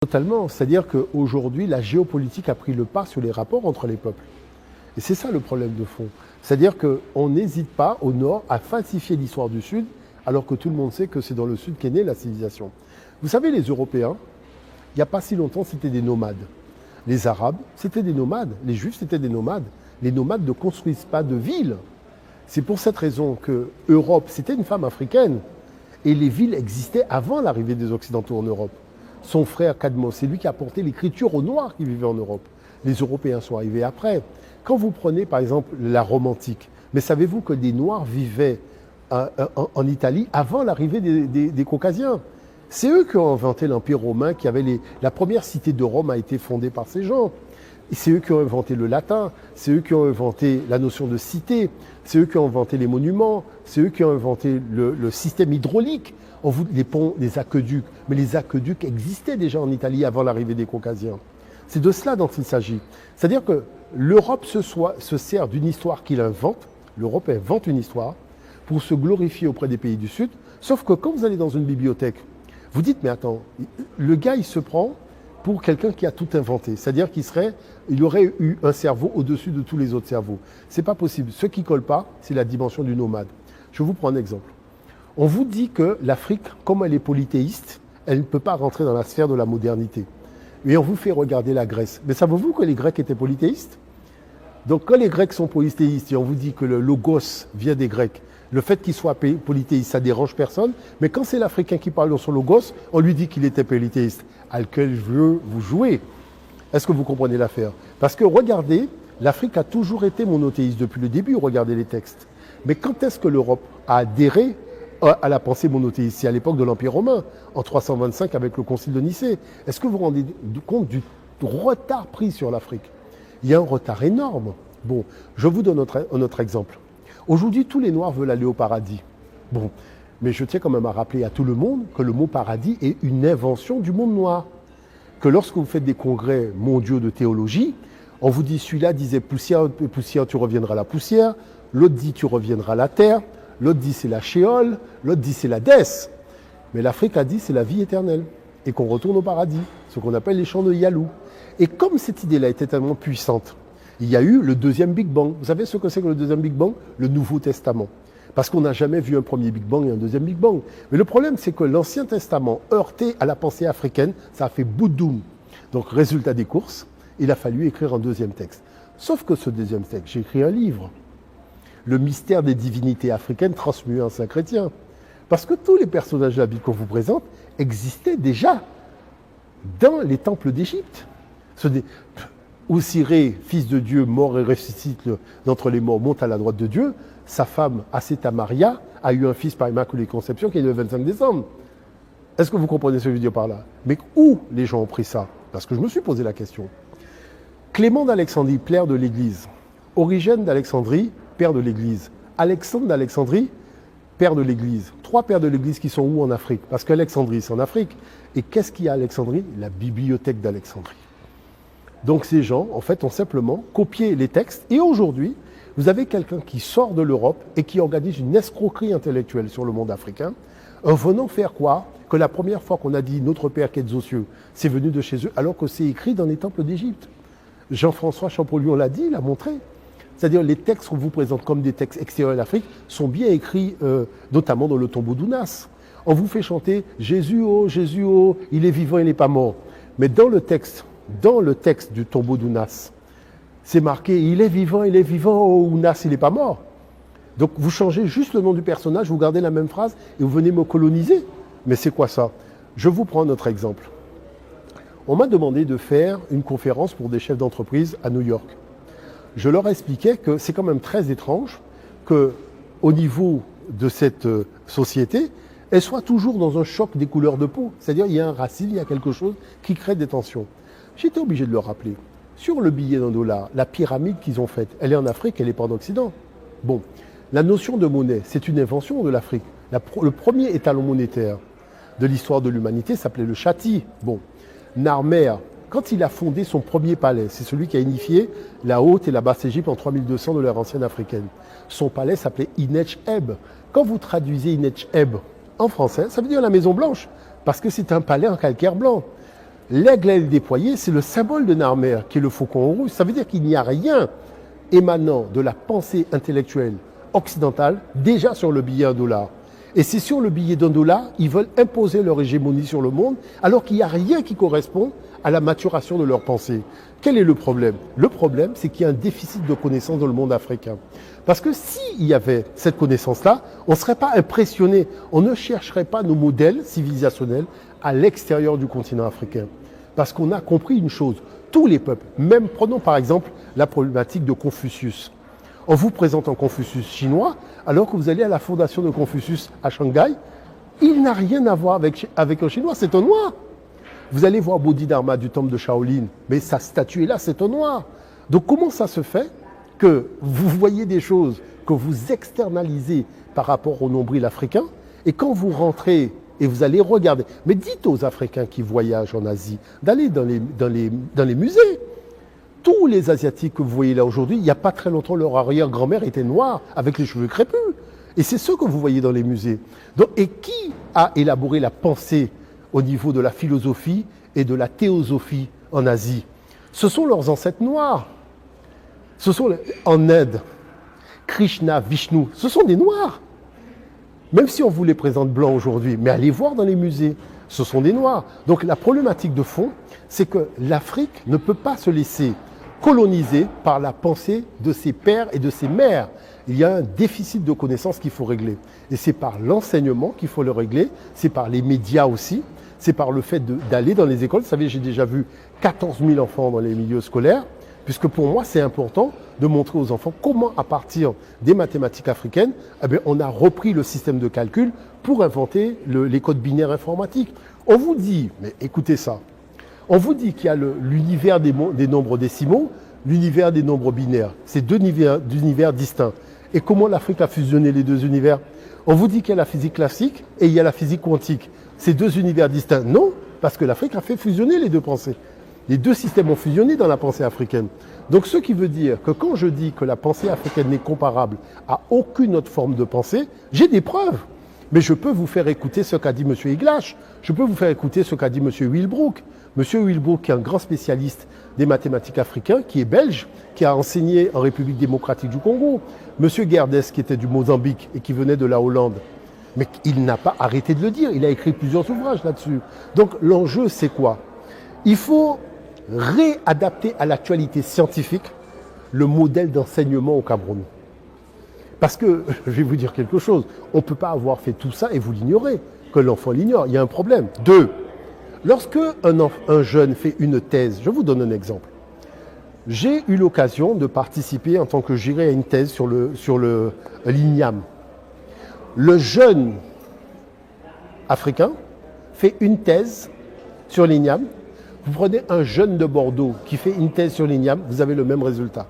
Totalement. C'est-à-dire qu'aujourd'hui, la géopolitique a pris le pas sur les rapports entre les peuples. Et c'est ça le problème de fond. C'est-à-dire qu'on n'hésite pas au Nord à falsifier l'histoire du Sud, alors que tout le monde sait que c'est dans le Sud qu'est née la civilisation. Vous savez, les Européens, il n'y a pas si longtemps, c'était des nomades. Les Arabes, c'était des nomades. Les Juifs, c'était des nomades. Les nomades ne construisent pas de villes. C'est pour cette raison que l'Europe, c'était une femme africaine. Et les villes existaient avant l'arrivée des Occidentaux en Europe. Son frère Cadmos, c'est lui qui a apporté l'écriture aux Noirs qui vivaient en Europe. Les Européens sont arrivés après. Quand vous prenez par exemple la Rome antique, mais savez-vous que des Noirs vivaient en Italie avant l'arrivée des Caucasiens? C'est eux qui ont inventé l'Empire romain, la première cité de Rome a été fondée par ces gens. C'est eux qui ont inventé le latin, c'est eux qui ont inventé la notion de cité, c'est eux qui ont inventé les monuments, c'est eux qui ont inventé le système hydraulique, les ponts, les aqueducs. Mais les aqueducs existaient déjà en Italie avant l'arrivée des Caucasiens. C'est de cela dont il s'agit. C'est-à-dire que l'Europe se sert d'une histoire qu'il invente, l'Europe invente une histoire pour se glorifier auprès des pays du Sud, sauf que quand vous allez dans une bibliothèque, vous dites, mais attends, le gars il se prend pour quelqu'un qui a tout inventé. C'est-à-dire il aurait eu un cerveau au-dessus de tous les autres cerveaux. C'est pas possible. Ce qui colle pas, c'est la dimension du nomade. Je vous prends un exemple. On vous dit que l'Afrique, comme elle est polythéiste, elle ne peut pas rentrer dans la sphère de la modernité. Et on vous fait regarder la Grèce. Mais savez-vous que les Grecs étaient polythéistes? Donc quand les Grecs sont polythéistes et on vous dit que le logos vient des Grecs, le fait qu'il soit polythéiste, ça dérange personne. Mais quand c'est l'Africain qui parle dans son logos, on lui dit qu'il était polythéiste. À quel jeu vous jouez? Est-ce que vous comprenez l'affaire? Parce que regardez, l'Afrique a toujours été monothéiste depuis le début, regardez les textes. Mais quand est-ce que l'Europe a adhéré à la pensée monothéiste? C'est à l'époque de l'Empire romain, en 325 avec le concile de Nicée. Est-ce que vous vous rendez compte du retard pris sur l'Afrique? Il y a un retard énorme. Bon, je vous donne un autre exemple. Aujourd'hui, tous les Noirs veulent aller au paradis. Bon, mais je tiens quand même à rappeler à tout le monde que le mot paradis est une invention du monde noir. Que lorsque vous faites des congrès mondiaux de théologie, on vous dit celui-là disait poussière, poussière, tu reviendras à la poussière. L'autre dit tu reviendras à la terre. L'autre dit c'est la shéol. L'autre dit c'est la dès. Mais l'Afrique a dit c'est la vie éternelle et qu'on retourne au paradis, ce qu'on appelle les champs de Yalou. Et comme cette idée-là était tellement puissante, il y a eu le deuxième Big Bang. Vous savez ce que c'est que le deuxième Big Bang? Le Nouveau Testament. Parce qu'on n'a jamais vu un premier Big Bang et un deuxième Big Bang. Mais le problème, c'est que l'Ancien Testament, heurté à la pensée africaine, ça a fait boudoum. Donc, résultat des courses, il a fallu écrire un deuxième texte. Sauf que ce deuxième texte, j'ai écrit un livre. Le mystère des divinités africaines transmuées en saint chrétien. Parce que tous les personnages de la Bible qu'on vous présente existaient déjà dans les temples d'Égypte. Osiré, fils de Dieu, mort et ressuscite d'entre les morts, monte à la droite de Dieu. Sa femme, Asséta Maria, a eu un fils par Immaculée Conception qui est le 25 décembre. Est-ce que vous comprenez ce que je veux dire par là? Mais où les gens ont pris ça? Parce que je me suis posé la question. Clément d'Alexandrie, père de l'Église. Origène d'Alexandrie, père de l'Église. Alexandre d'Alexandrie, père de l'Église. Trois pères de l'Église qui sont où en Afrique? Parce qu'Alexandrie, c'est en Afrique. Et qu'est-ce qu'il y a à Alexandrie? La bibliothèque d'Alexandrie. Donc ces gens, en fait, ont simplement copié les textes. Et aujourd'hui, vous avez quelqu'un qui sort de l'Europe et qui organise une escroquerie intellectuelle sur le monde africain, en venant faire quoi? Que la première fois qu'on a dit « Notre Père qui est aux cieux », c'est venu de chez eux, alors que c'est écrit dans les temples d'Égypte. Jean-François Champollion l'a dit, il l'a montré. C'est-à-dire les textes qu'on vous présente comme des textes extérieurs à l'Afrique sont bien écrits, notamment dans le tombeau d'Ounas. On vous fait chanter « Jésus, oh, il est vivant, il n'est pas mort ». Mais dans le texte du tombeau d'Ounas, c'est marqué « Il est vivant, oh, Ounas, il n'est pas mort ». Donc vous changez juste le nom du personnage, vous gardez la même phrase et vous venez me coloniser. Mais c'est quoi ça? Je vous prends notre exemple. On m'a demandé de faire une conférence pour des chefs d'entreprise à New York. Je leur expliquais que c'est quand même très étrange qu'au niveau de cette société, elle soit toujours dans un choc des couleurs de peau. C'est-à-dire il y a un racisme, il y a quelque chose qui crée des tensions. J'étais obligé de leur rappeler. Sur le billet d'$1, la pyramide qu'ils ont faite, elle est en Afrique, elle n'est pas en Occident. Bon, la notion de monnaie, c'est une invention de l'Afrique. Le premier étalon monétaire de l'histoire de l'humanité s'appelait le châti. Bon, Narmer, quand il a fondé son premier palais, c'est celui qui a unifié la Haute et la Basse-Égypte en 3200 de l'ère ancienne africaine. Son palais s'appelait Inech-Eb. Quand vous traduisez Inech-Eb en français, ça veut dire la Maison Blanche, parce que c'est un palais en calcaire blanc. L'aigle aile déployé, c'est le symbole de Narmer, qui est le faucon rouge. Ça veut dire qu'il n'y a rien émanant de la pensée intellectuelle occidentale déjà sur le billet $1. Et c'est sur le billet $1, ils veulent imposer leur hégémonie sur le monde, alors qu'il n'y a rien qui correspond à la maturation de leur pensée. Quel est le problème? Le problème, c'est qu'il y a un déficit de connaissances dans le monde africain. Parce que s'il y avait cette connaissance-là, on ne serait pas impressionné, on ne chercherait pas nos modèles civilisationnels à l'extérieur du continent africain. Parce qu'on a compris une chose, tous les peuples, même prenons par exemple la problématique de Confucius. On vous présente un Confucius chinois, alors que vous allez à la fondation de Confucius à Shanghai, il n'a rien à voir avec un chinois, c'est un noir. Vous allez voir Bodhidharma du temple de Shaolin, mais sa statue est là, c'est un noir. Donc comment ça se fait que vous voyez des choses que vous externalisez par rapport au nombril africain, et quand vous rentrez et vous allez regarder, mais dites aux Africains qui voyagent en Asie d'aller dans les musées. Tous les Asiatiques que vous voyez là aujourd'hui, il n'y a pas très longtemps, leur arrière-grand-mère était noire, avec les cheveux crépus. Et c'est ce que vous voyez dans les musées. Donc, et qui a élaboré la pensée au niveau de la philosophie et de la théosophie en Asie? Ce sont leurs ancêtres noirs. Ce sont en Inde, Krishna, Vishnu, ce sont des noirs. Même si on vous les présente blancs aujourd'hui, mais allez voir dans les musées, ce sont des noirs. Donc la problématique de fond, c'est que l'Afrique ne peut pas se laisser colonisée par la pensée de ses pères et de ses mères. Il y a un déficit de connaissances qu'il faut régler. Et c'est par l'enseignement qu'il faut le régler, c'est par les médias aussi, c'est par le fait d'aller dans les écoles. Vous savez, j'ai déjà vu 14 000 enfants dans les milieux scolaires, puisque pour moi, c'est important de montrer aux enfants comment, à partir des mathématiques africaines, eh bien, on a repris le système de calcul pour inventer les codes binaires informatiques. On vous dit, mais écoutez ça, on vous dit qu'il y a l'univers des nombres décimaux, l'univers des nombres binaires. C'est deux univers distincts. Et comment l'Afrique a fusionné les deux univers? On vous dit qu'il y a la physique classique et il y a la physique quantique. C'est deux univers distincts. Non, parce que l'Afrique a fait fusionner les deux pensées. Les deux systèmes ont fusionné dans la pensée africaine. Donc ce qui veut dire que quand je dis que la pensée africaine n'est comparable à aucune autre forme de pensée, j'ai des preuves. Mais je peux vous faire écouter ce qu'a dit M. Iglash. Je peux vous faire écouter ce qu'a dit M. Wilbrook. M. Wilbrook, qui est un grand spécialiste des mathématiques africains, qui est belge, qui a enseigné en République démocratique du Congo. M. Guerdès, qui était du Mozambique et qui venait de la Hollande. Mais il n'a pas arrêté de le dire. Il a écrit plusieurs ouvrages là-dessus. Donc l'enjeu, c'est quoi? Il faut réadapter à l'actualité scientifique le modèle d'enseignement au Cameroun. Parce que, je vais vous dire quelque chose, on ne peut pas avoir fait tout ça et vous l'ignorez, que l'enfant l'ignore, il y a un problème. 2, lorsque un jeune fait une thèse, je vous donne un exemple. J'ai eu l'occasion de participer en tant que juré à une thèse sur l'INIAM. Le jeune africain fait une thèse sur l'INIAM. Vous prenez un jeune de Bordeaux qui fait une thèse sur l'INIAM, vous avez le même résultat.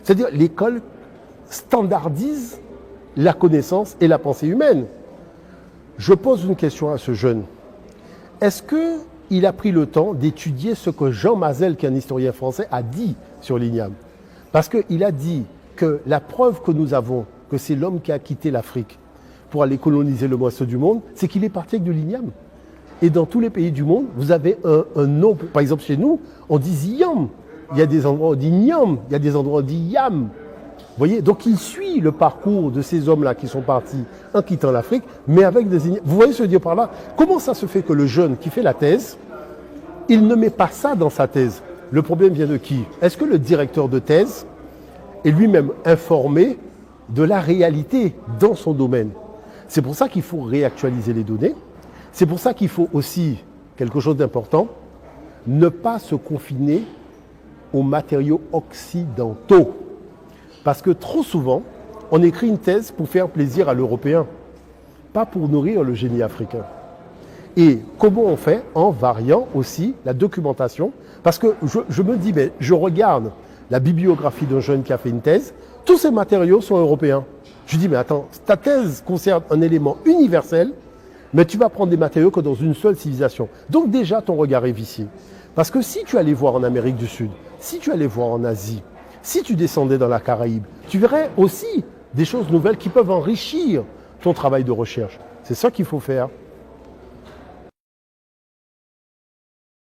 C'est-à-dire l'école standardise la connaissance et la pensée humaine. Je pose une question à ce jeune. Est-ce qu'il a pris le temps d'étudier ce que Jean Mazel, qui est un historien français, a dit sur l'INIAM? Parce qu'il a dit que la preuve que nous avons que c'est l'homme qui a quitté l'Afrique pour aller coloniser le reste du monde, c'est qu'il est parti avec de l'INIAM. Et dans tous les pays du monde, vous avez un nom. Par exemple, chez nous, on dit Ziyam. Il y a des endroits où on dit Niam. Il y a des endroits où on dit Yam. Vous voyez, donc il suit le parcours de ces hommes-là qui sont partis en quittant l'Afrique, mais avec des... Vous voyez ce que je veux dire par là? Comment ça se fait que le jeune qui fait la thèse, il ne met pas ça dans sa thèse? Le problème vient de qui? Est-ce que le directeur de thèse est lui-même informé de la réalité dans son domaine? C'est pour ça qu'il faut réactualiser les données. C'est pour ça qu'il faut aussi, quelque chose d'important, ne pas se confiner aux matériaux occidentaux. Parce que trop souvent, on écrit une thèse pour faire plaisir à l'Européen, pas pour nourrir le génie africain. Et comment on fait? En variant aussi la documentation. Parce que je me dis, mais je regarde la bibliographie d'un jeune qui a fait une thèse, tous ces matériaux sont européens. Je dis, mais attends, ta thèse concerne un élément universel, mais tu vas prendre des matériaux que dans une seule civilisation. Donc déjà, ton regard est vicié. Parce que si tu allais voir en Amérique du Sud, si tu allais voir en Asie, si tu descendais dans la Caraïbe, tu verrais aussi des choses nouvelles qui peuvent enrichir ton travail de recherche. C'est ça qu'il faut faire.